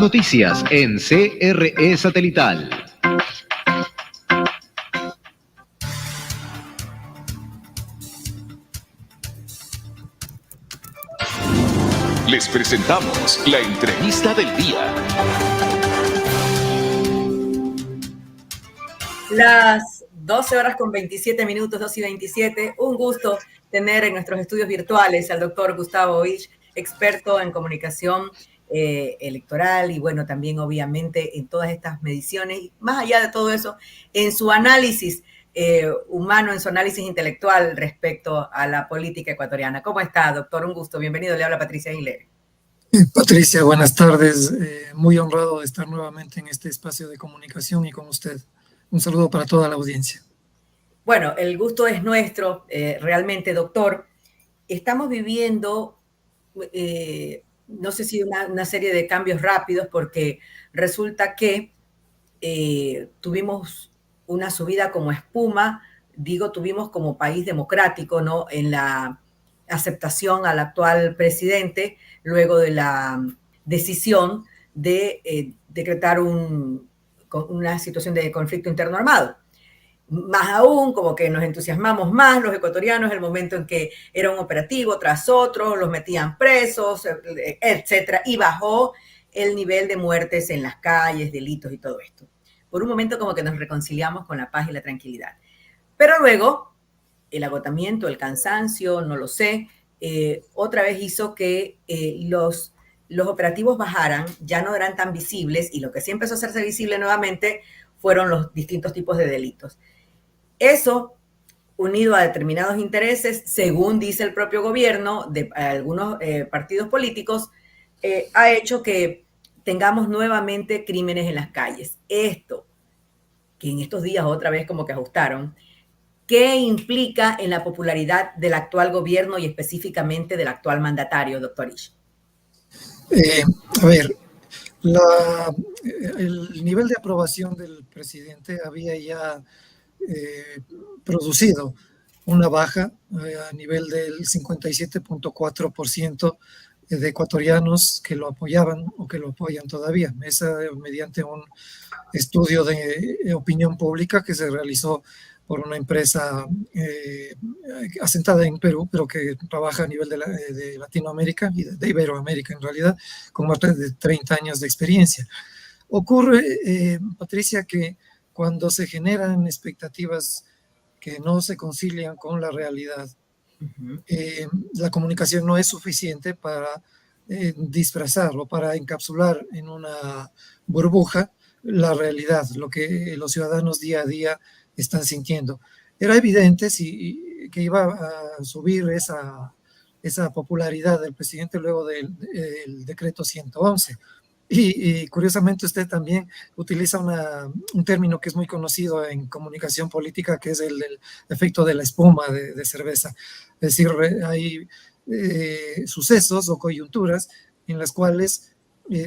Noticias en CRE Satelital. Les presentamos la entrevista del día. Las 12 horas con 27 minutos, 2:27. Un gusto tener en nuestros estudios virtuales al doctor Gustavo Oich, experto en comunicación electoral y bueno, también obviamente en todas estas mediciones y más allá de todo eso, en su análisis humano, en su análisis intelectual respecto a la política ecuatoriana. ¿Cómo está, doctor? Un gusto. Bienvenido. Le habla Patricia Aguilera. Patricia, buenas tardes. Muy honrado de estar nuevamente en este espacio de comunicación y con usted. Un saludo para toda la audiencia. Bueno, el gusto es nuestro, realmente, doctor. Estamos viviendo, no sé si una serie de cambios rápidos, porque resulta que tuvimos una subida como espuma, digo, tuvimos como país democrático, ¿no? En la aceptación al actual presidente, luego de la decisión de decretar una situación de conflicto interno armado. Más aún, como que nos entusiasmamos más los ecuatorianos el momento en que era un operativo tras otro, los metían presos, etcétera, y bajó el nivel de muertes en las calles, delitos y todo esto. Por un momento como que nos reconciliamos con la paz y la tranquilidad. Pero luego, el agotamiento, el cansancio, no lo sé, otra vez hizo que los operativos bajaran, ya no eran tan visibles, y lo que sí empezó a hacerse visible nuevamente fueron los distintos tipos de delitos. Eso, unido a determinados intereses, según dice el propio gobierno, de algunos partidos políticos, ha hecho que tengamos nuevamente crímenes en las calles. Esto, que en estos días otra vez como que ajustaron, ¿qué implica en la popularidad del actual gobierno y específicamente del actual mandatario, doctor Ish? A ver, el nivel de aprobación del presidente había ya producido una baja a nivel del 57.4% de ecuatorianos que lo apoyaban o que lo apoyan todavía. Esa mediante un estudio de opinión pública que se realizó por una empresa asentada en Perú, pero que trabaja a nivel de Latinoamérica y de Iberoamérica en realidad, con más de 30 años de experiencia. Ocurre, Patricia, que cuando se generan expectativas que no se concilian con la realidad, la comunicación no es suficiente para disfrazar o para encapsular en una burbuja la realidad, lo que los ciudadanos día a día están sintiendo. Era evidente que iba a subir esa popularidad del presidente luego del decreto 111. Y curiosamente usted también utiliza un término que es muy conocido en comunicación política, que es el efecto de la espuma de cerveza. Es decir, hay sucesos o coyunturas en las cuales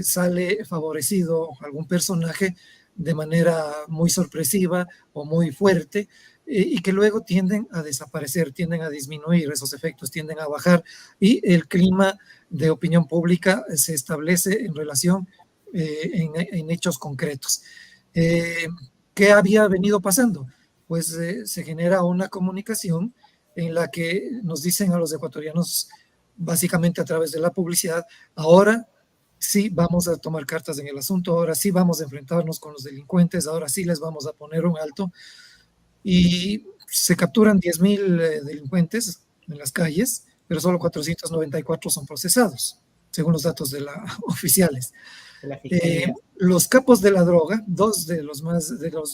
sale favorecido algún personaje de manera muy sorpresiva o muy fuerte y que luego tienden a desaparecer, tienden a disminuir esos efectos, tienden a bajar y el clima de opinión pública se establece en relación en hechos concretos. ¿Qué había venido pasando? Pues se genera una comunicación en la que nos dicen a los ecuatorianos, básicamente a través de la publicidad, ahora sí vamos a tomar cartas en el asunto, ahora sí vamos a enfrentarnos con los delincuentes, ahora sí les vamos a poner un alto. Y se capturan 10,000 delincuentes en las calles, pero solo 494 son procesados, según los datos oficiales. Los capos de la droga, dos de los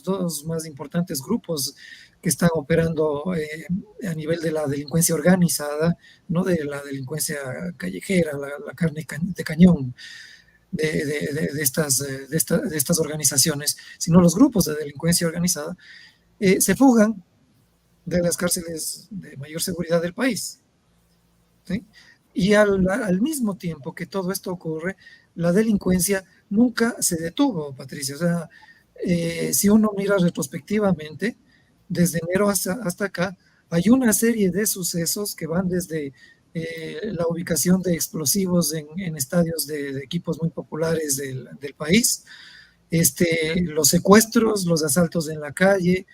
dos más importantes grupos que están operando a nivel de la delincuencia organizada, no de la delincuencia callejera, la carne de cañón de estas organizaciones, sino los grupos de delincuencia organizada, se fugan de las cárceles de mayor seguridad del país, ¿sí? Y al mismo tiempo que todo esto ocurre, la delincuencia nunca se detuvo, Patricia. O sea, si uno mira retrospectivamente, desde enero hasta acá, hay una serie de sucesos que van desde la ubicación de explosivos en estadios de equipos muy populares del país, los secuestros, los asaltos en la calle,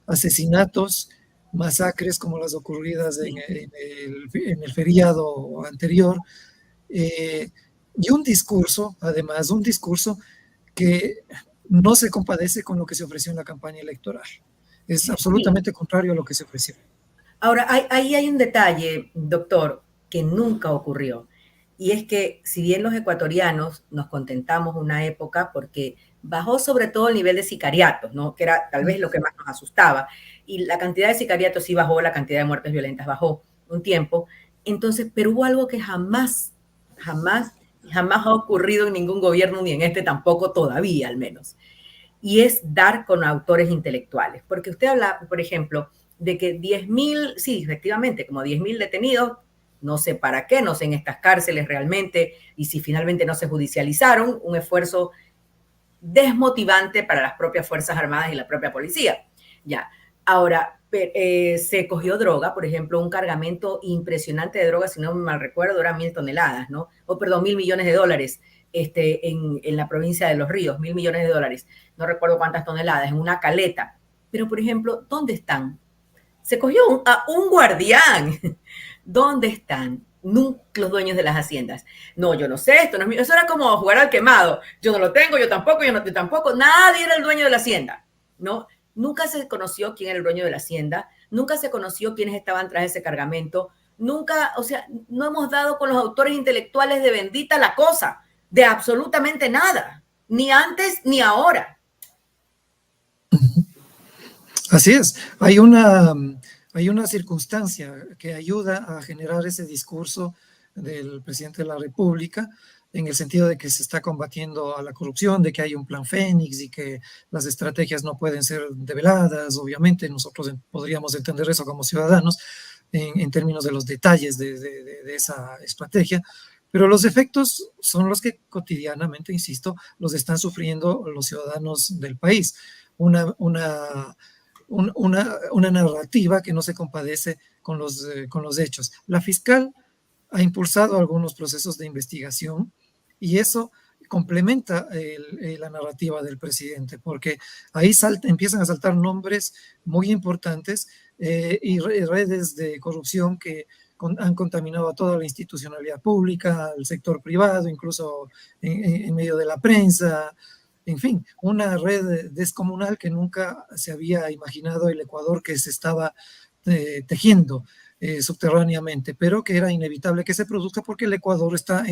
asesinatos, masacres como las ocurridas en el feriado anterior, y un discurso, además, un discurso que no se compadece con lo que se ofreció en la campaña electoral. Es absolutamente contrario a lo que se ofreció. Ahora, ahí hay un detalle, doctor, que nunca ocurrió. Y es que si bien los ecuatorianos nos contentamos una época porque bajó sobre todo el nivel de sicariatos, ¿no? Que era tal vez lo que más nos asustaba. Y la cantidad de sicariatos sí bajó, la cantidad de muertes violentas bajó un tiempo. Entonces, pero hubo algo que jamás ha ocurrido en ningún gobierno, ni en este tampoco todavía al menos. Y es dar con autores intelectuales. Porque usted habla, por ejemplo, de que 10.000, sí, efectivamente, como 10.000 detenidos, no sé para qué, no sé en estas cárceles realmente, y si finalmente no se judicializaron, un esfuerzo desmotivante para las propias Fuerzas Armadas y la propia policía. Ya, ahora, se cogió droga, por ejemplo, un cargamento impresionante de droga, si no me mal recuerdo, eran 1.000 toneladas, ¿no? O perdón, 1.000 millones de dólares en la provincia de Los Ríos, 1.000 millones de dólares, no recuerdo cuántas toneladas, en una caleta. Pero, por ejemplo, ¿dónde están? Se cogió a un guardián. ¿Dónde están los dueños de las haciendas? No, yo no sé, esto no es mío. Eso era como jugar al quemado. Yo no lo tengo, yo tampoco, yo tampoco. Nadie era el dueño de la hacienda, ¿no? Nunca se conoció quién era el dueño de la hacienda, nunca se conoció quiénes estaban tras ese cargamento, nunca, o sea, no hemos dado con los autores intelectuales de bendita la cosa, de absolutamente nada, ni antes ni ahora. Así es, hay una circunstancia que ayuda a generar ese discurso del presidente de la República, en el sentido de que se está combatiendo a la corrupción, de que hay un plan Fénix y que las estrategias no pueden ser develadas. Obviamente nosotros podríamos entender eso como ciudadanos en términos de los detalles de esa estrategia, pero los efectos son los que cotidianamente, insisto, los están sufriendo los ciudadanos del país. Una narrativa que no se compadece con los hechos. La fiscal ha impulsado algunos procesos de investigación y eso complementa la narrativa del presidente, porque ahí empiezan a saltar nombres muy importantes y redes de corrupción que han contaminado a toda la institucionalidad pública, al sector privado, incluso en medio de la prensa. En fin, una red descomunal que nunca se había imaginado el Ecuador, que se estaba tejiendo subterráneamente, pero que era inevitable que se produzca porque el Ecuador está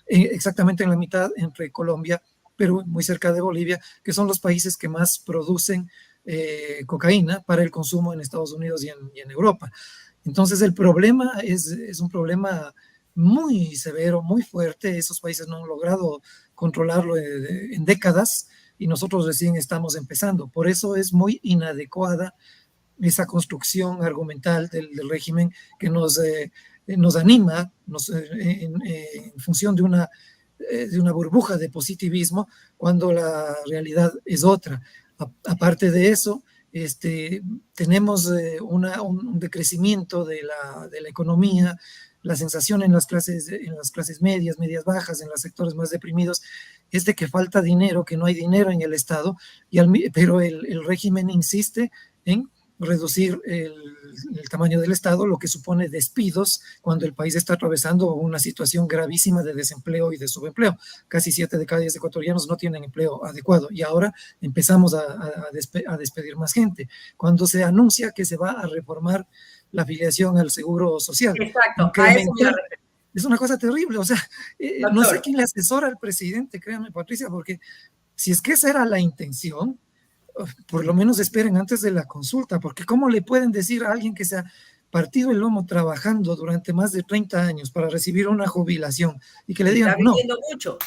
exactamente en la mitad entre Colombia, Perú, muy cerca de Bolivia, que son los países que más producen cocaína para el consumo en Estados Unidos y en Europa. Entonces el problema es un problema muy severo, muy fuerte. Esos países no han logrado controlarlo en décadas y nosotros recién estamos empezando. Por eso es muy inadecuada esa construcción argumental del régimen que nos anima en función de una burbuja de positivismo cuando la realidad es otra. Aparte de eso, tenemos un decrecimiento de la economía, la sensación en las clases medias bajas, en los sectores más deprimidos, es de que falta dinero, que no hay dinero en el Estado, pero el régimen insiste en reducir el tamaño del Estado, lo que supone despidos cuando el país está atravesando una situación gravísima de desempleo y de subempleo. Casi 7 de cada 10 ecuatorianos no tienen empleo adecuado y ahora empezamos a despedir más gente. Cuando se anuncia que se va a reformar la afiliación al Seguro Social. Exacto, es una cosa terrible. O sea, no sé quién le asesora al presidente, créanme, Patricia, porque si es que esa era la intención, por lo menos esperen antes de la consulta, porque ¿cómo le pueden decir a alguien que se ha partido el lomo trabajando durante más de 30 años para recibir una jubilación y que le digan está pidiendo mucho?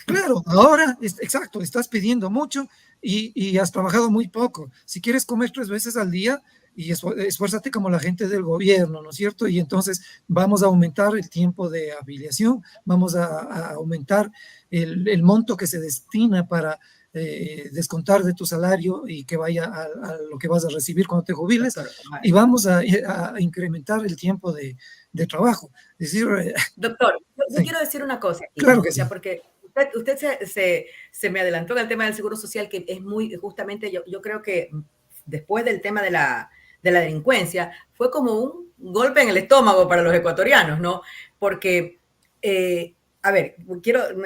Claro, ahora, exacto, estás pidiendo mucho y has trabajado muy poco. Si quieres comer 3 veces al día, y esfuérzate como la gente del gobierno, ¿no es cierto? Y entonces vamos a aumentar el tiempo de afiliación, vamos a aumentar el monto que se destina para descontar de tu salario y que vaya a lo que vas a recibir cuando te jubiles, Doctor, y vamos a incrementar el tiempo de trabajo. Es decir, doctor, yo sí, quiero decir una cosa aquí, claro ¿no? que O sea, sí. porque usted se me adelantó en el tema del seguro social, que es muy, justamente, yo creo que después del tema de la delincuencia, fue como un golpe en el estómago para los ecuatorianos, ¿no? Porque, a ver,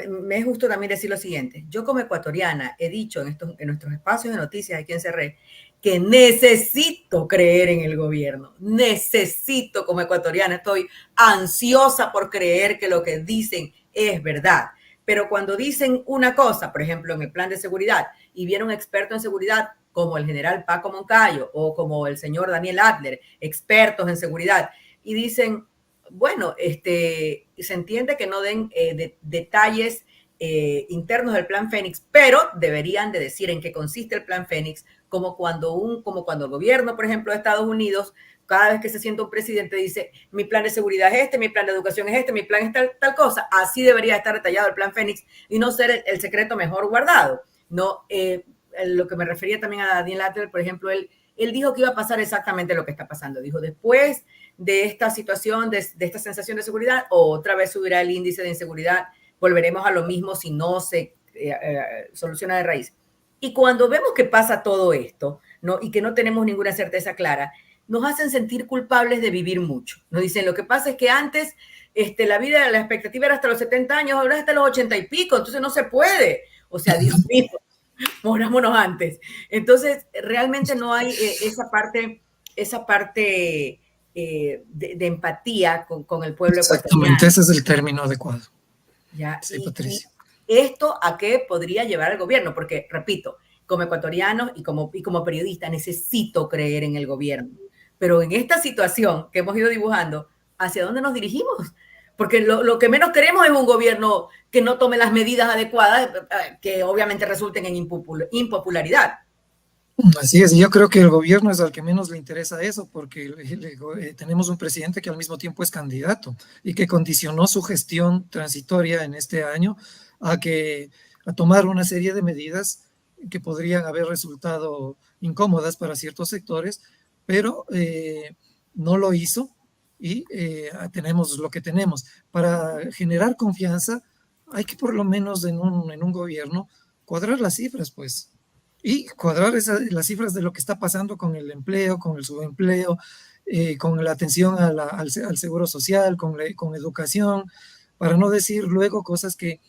me es justo también decir lo siguiente. Yo como ecuatoriana he dicho en nuestros espacios de noticias aquí en CRE que necesito creer en el gobierno. Necesito, como ecuatoriana, estoy ansiosa por creer que lo que dicen es verdad. Pero cuando dicen una cosa, por ejemplo, en el plan de seguridad, y viene un experto en seguridad como el general Paco Moncayo o como el señor Daniel Adler, expertos en seguridad, y dicen, bueno, se entiende que no den detalles internos del plan Fénix, pero deberían de decir en qué consiste el plan Fénix, como cuando el gobierno, por ejemplo, de Estados Unidos, cada vez que se sienta un presidente dice, mi plan de seguridad es este, mi plan de educación es este, mi plan es tal cosa. Así debería estar detallado el plan Fénix y no ser el secreto mejor guardado. No, lo que me refería también a Daniel Adler, por ejemplo, él dijo que iba a pasar exactamente lo que está pasando. Dijo, después de esta situación, de esta sensación de seguridad, otra vez subirá el índice de inseguridad, volveremos a lo mismo si no se soluciona de raíz. Y cuando vemos que pasa todo esto, ¿no? Y que no tenemos ninguna certeza clara, nos hacen sentir culpables de vivir mucho. Nos dicen, lo que pasa es que antes la vida, la expectativa era hasta los 70 años, ahora es hasta los 80 y pico, entonces no se puede. O sea, Dios mío, morámonos antes. Entonces, realmente no hay esa parte de empatía con el pueblo ecuatoriano. Exactamente, ese es el término adecuado. ¿Ya? Sí, Patricia. ¿Esto a qué podría llevar al gobierno? Porque, repito, como ecuatoriano y como periodista, necesito creer en el gobierno. Pero en esta situación que hemos ido dibujando, ¿hacia dónde nos dirigimos? Porque lo que menos queremos es un gobierno que no tome las medidas adecuadas, que obviamente resulten en impopularidad. Así es, y yo creo que el gobierno es al que menos le interesa eso, porque tenemos un presidente que al mismo tiempo es candidato y que condicionó su gestión transitoria en este año a tomar una serie de medidas que podrían haber resultado incómodas para ciertos sectores, pero no lo hizo y tenemos lo que tenemos. Para generar confianza hay que por lo menos en un gobierno cuadrar las cifras, pues. Y cuadrar las cifras de lo que está pasando con el empleo, con el subempleo, con la atención al seguro social, con educación, para no decir luego cosas que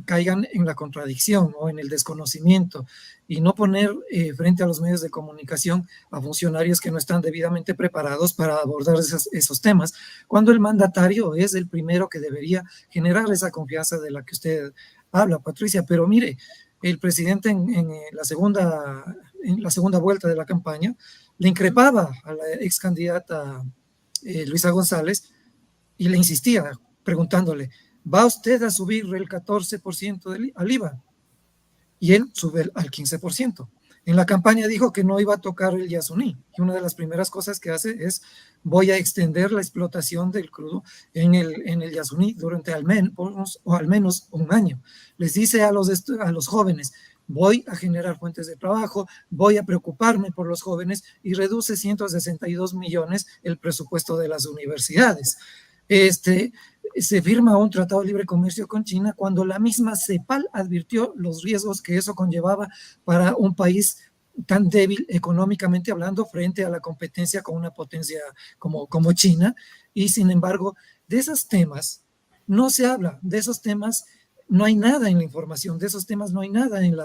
caigan en la contradicción o en el desconocimiento y no poner frente a los medios de comunicación a funcionarios que no están debidamente preparados para abordar esos temas, cuando el mandatario es el primero que debería generar esa confianza de la que usted habla, Patricia. Pero mire, el presidente en la segunda vuelta de la campaña le increpaba a la ex candidata Luisa González y le insistía preguntándole, ¿va usted a subir el 14% al IVA? Y él sube al 15%. En la campaña dijo que no iba a tocar el Yasuní, y una de las primeras cosas que hace es voy a extender la explotación del crudo en el Yasuní durante al menos un año. Les dice a los jóvenes, voy a generar fuentes de trabajo, voy a preocuparme por los jóvenes, y reduce 162 millones el presupuesto de las universidades. Se firma un tratado de libre comercio con China cuando la misma CEPAL advirtió los riesgos que eso conllevaba para un país tan débil económicamente hablando frente a la competencia con una potencia como China. Y sin embargo, de esos temas no se habla, de esos temas no hay nada en la información, de esos temas no hay nada en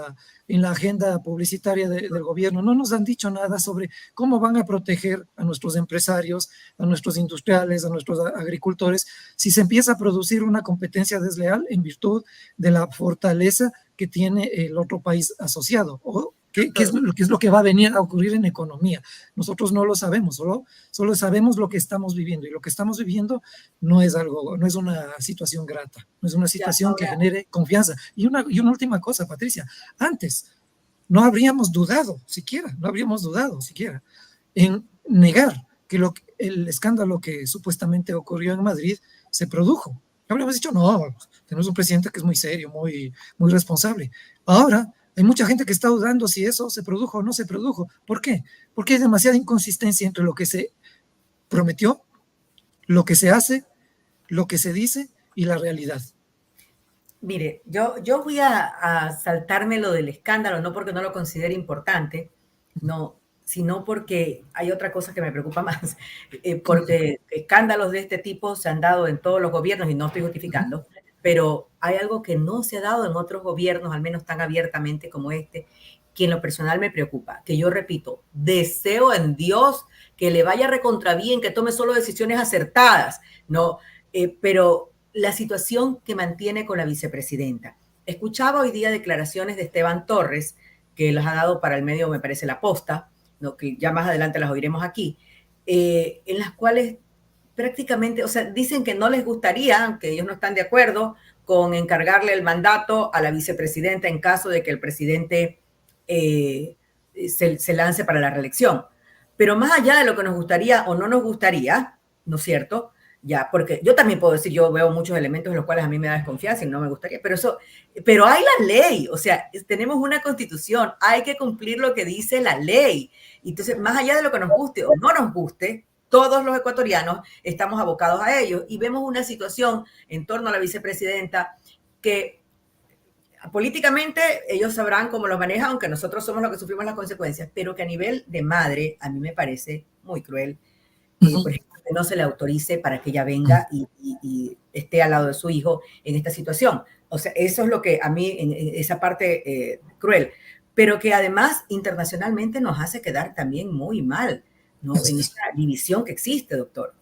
la agenda publicitaria del gobierno. No nos han dicho nada sobre cómo van a proteger a nuestros empresarios, a nuestros industriales, a nuestros agricultores, si se empieza a producir una competencia desleal en virtud de la fortaleza que tiene el otro país asociado, o ¿qué es lo que va a venir a ocurrir en economía? Nosotros no lo sabemos, solo sabemos lo que estamos viviendo, y lo que estamos viviendo no es una situación grata, no es una situación que genere confianza. Y una última cosa, Patricia, antes no habríamos dudado siquiera en negar que el escándalo que supuestamente ocurrió en Madrid se produjo. Habríamos dicho, no, tenemos un presidente que es muy serio, muy, muy responsable. Ahora Hay mucha gente que está dudando si eso se produjo o no se produjo. ¿Por qué? Porque hay demasiada inconsistencia entre lo que se prometió, lo que se hace, lo que se dice y la realidad. Mire, yo voy a saltarme lo del escándalo, no porque no lo considere importante, no, sino porque hay otra cosa que me preocupa más, porque escándalos de este tipo se han dado en todos los gobiernos y no estoy justificando, pero hay algo que no se ha dado en otros gobiernos, al menos tan abiertamente como este, que en lo personal me preocupa, que yo repito, deseo en Dios que le vaya recontra bien, que tome solo decisiones acertadas, ¿no? Pero la situación que mantiene con la vicepresidenta. Escuchaba hoy día declaraciones de Esteban Torres, que las ha dado para el medio, me parece, La Posta, ¿no? Que ya más adelante las oiremos aquí, en las cuales prácticamente, o sea, dicen que no les gustaría, que ellos no están de acuerdo con encargarle el mandato a la vicepresidenta en caso de que el presidente se lance para la reelección. Pero más allá de lo que nos gustaría o no nos gustaría, ¿no es cierto? Ya, porque yo también puedo decir, yo veo muchos elementos en los cuales a mí me da desconfianza y no me gustaría, pero hay la ley, o sea, tenemos una constitución, hay que cumplir lo que dice la ley. Entonces, más allá de lo que nos guste o no nos guste, todos los ecuatorianos estamos abocados a ello y vemos una situación en torno a la vicepresidenta que políticamente ellos sabrán cómo lo manejan, aunque nosotros somos los que sufrimos las consecuencias, pero que a nivel de madre a mí me parece muy cruel. Por ejemplo, que no se le autorice para que ella venga y esté al lado de su hijo en esta situación. O sea, eso es lo que a mí, en esa parte cruel, pero que además internacionalmente nos hace quedar también muy mal, ¿no? En esta división que existe, doctor.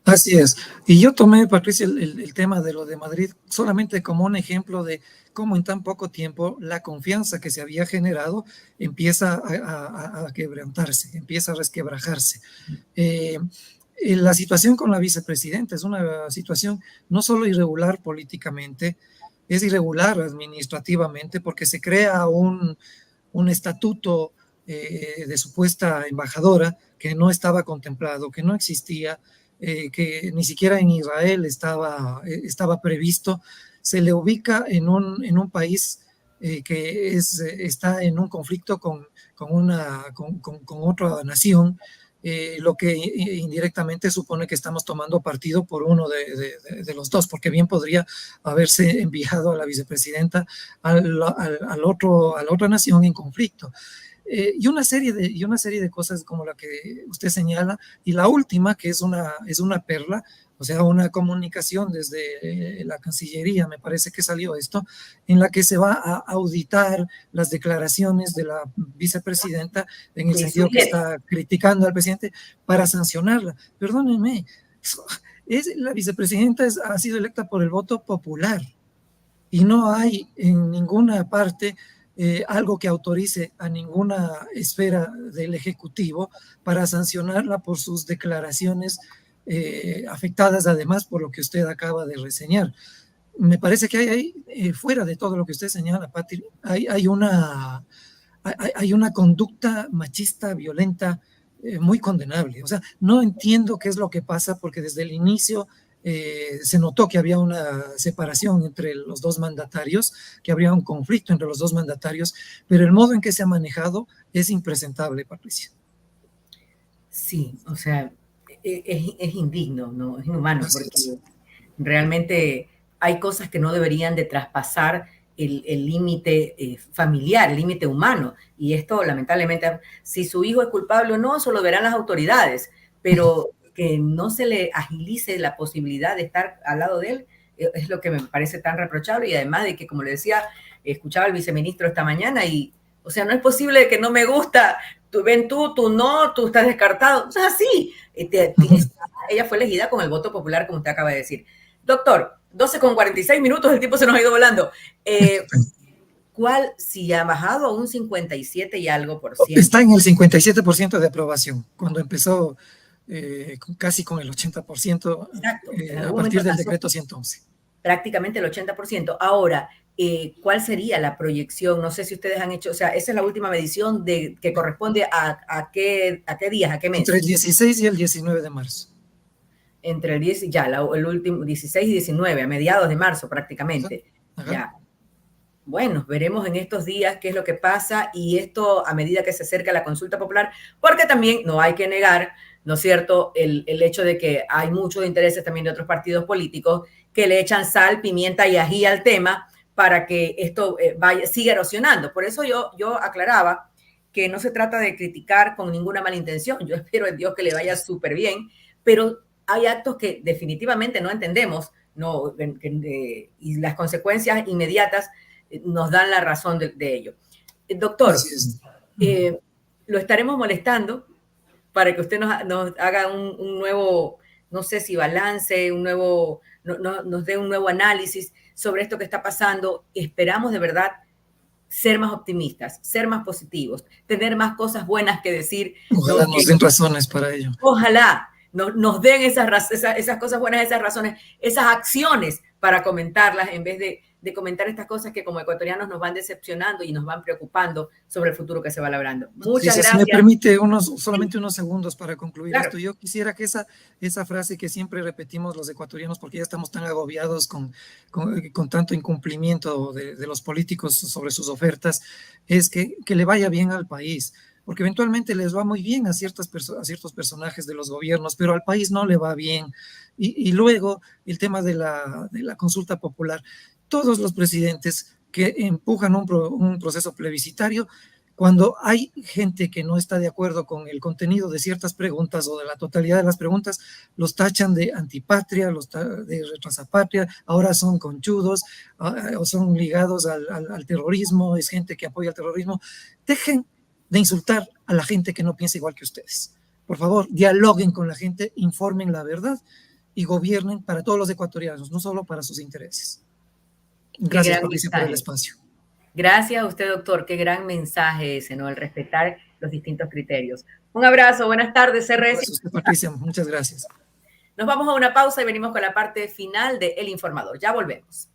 Así es. Y yo tomé, Patricia, el tema de lo de Madrid solamente como un ejemplo de cómo en tan poco tiempo la confianza que se había generado empieza a quebrantarse, empieza a resquebrajarse. La situación con la vicepresidenta es una situación no solo irregular políticamente, es irregular administrativamente porque se crea un estatuto de supuesta embajadora que no estaba contemplado, que no existía, que ni siquiera en Israel estaba previsto. Se le ubica en un país que está en un conflicto con otra nación, lo que indirectamente supone que estamos tomando partido por uno de los dos, porque bien podría haberse enviado a la vicepresidenta a la otra nación en conflicto. Y una serie de cosas como la que usted señala, y la última, que es una perla, o sea, una comunicación desde la Cancillería, me parece que salió esto, en la que se va a auditar las declaraciones de la vicepresidenta en el sentido que está criticando al presidente para sancionarla. Perdónenme, la vicepresidenta ha sido electa por el voto popular y no hay en ninguna parte algo que autorice a ninguna esfera del Ejecutivo para sancionarla por sus declaraciones afectadas además por lo que usted acaba de reseñar. Me parece que hay fuera de todo lo que usted señala, Pati, hay una conducta machista, violenta, muy condenable. O sea, no entiendo qué es lo que pasa porque desde el inicio se notó que había una separación entre los dos mandatarios, que habría un conflicto entre los dos mandatarios, pero el modo en que se ha manejado es impresentable, Patricia. Sí, o sea, es indigno, ¿no? Es inhumano, porque realmente hay cosas que no deberían de traspasar el límite familiar, el límite humano, y esto lamentablemente, si su hijo es culpable o no, eso lo verán las autoridades, pero que no se le agilice la posibilidad de estar al lado de él, es lo que me parece tan reprochable, y además de que, como le decía, escuchaba al viceministro esta mañana y, o sea, no es posible que no me gusta, tú no, tú estás descartado, o sea, sí, ella fue elegida con el voto popular, como usted acaba de decir. Doctor, 12:46, el tiempo se nos ha ido volando. ¿Cuál, si ha bajado a un 57 y algo por ciento? Está en el 57% de aprobación, cuando empezó casi con el 80%. Exacto, a partir del decreto 111. Prácticamente el 80%. Ahora, ¿cuál sería la proyección? No sé si ustedes han hecho, o sea, esa es la última medición que corresponde a qué días, a qué mes. Entre el 16 y el 19 de marzo. Entre el 10, el último 16 y 19, a mediados de marzo prácticamente. Ya. bueno, veremos en estos días qué es lo que pasa y esto a medida que se acerca la consulta popular, porque también no hay que negar, ¿no es cierto?, el hecho de que hay muchos intereses también de otros partidos políticos que le echan sal, pimienta y ají al tema para que esto siga erosionando. Por eso yo aclaraba que no se trata de criticar con ninguna mala intención. Yo espero en Dios que le vaya súper bien, pero hay actos que definitivamente no entendemos, ¿no? Y las consecuencias inmediatas nos dan la razón de ello. Doctor, lo estaremos molestando para que usted nos haga un nuevo, no sé si balance, nos dé un nuevo análisis sobre esto que está pasando. Esperamos de verdad ser más optimistas, ser más positivos, tener más cosas buenas que decir. Ojalá nos den razones para ello. Ojalá nos den esas cosas buenas, esas razones, esas acciones para comentarlas en vez de comentar estas cosas que como ecuatorianos nos van decepcionando y nos van preocupando sobre el futuro que se va labrando. Muchas gracias. Si me permite solamente unos segundos para concluir claro. esto. Yo quisiera que esa frase que siempre repetimos los ecuatorianos, porque ya estamos tan agobiados con tanto incumplimiento de los políticos sobre sus ofertas, es que le vaya bien al país. Porque eventualmente les va muy bien a ciertos personajes de los gobiernos, pero al país no le va bien. Y luego el tema de la consulta popular. Todos los presidentes que empujan un proceso plebiscitario, cuando hay gente que no está de acuerdo con el contenido de ciertas preguntas o de la totalidad de las preguntas, los tachan de antipatria, de retrasapatria, ahora son conchudos o son ligados al terrorismo, es gente que apoya el terrorismo. Dejen de insultar a la gente que no piensa igual que ustedes. Por favor, dialoguen con la gente, informen la verdad y gobiernen para todos los ecuatorianos, no solo para sus intereses. Gracias, Patricia, por el espacio. Gracias a usted, doctor. Qué gran mensaje ese, ¿no? El respetar los distintos criterios. Un abrazo, buenas tardes, CRS. Gracias a usted, Patricia, muchas gracias. Nos vamos a una pausa y venimos con la parte final de El Informador. Ya volvemos.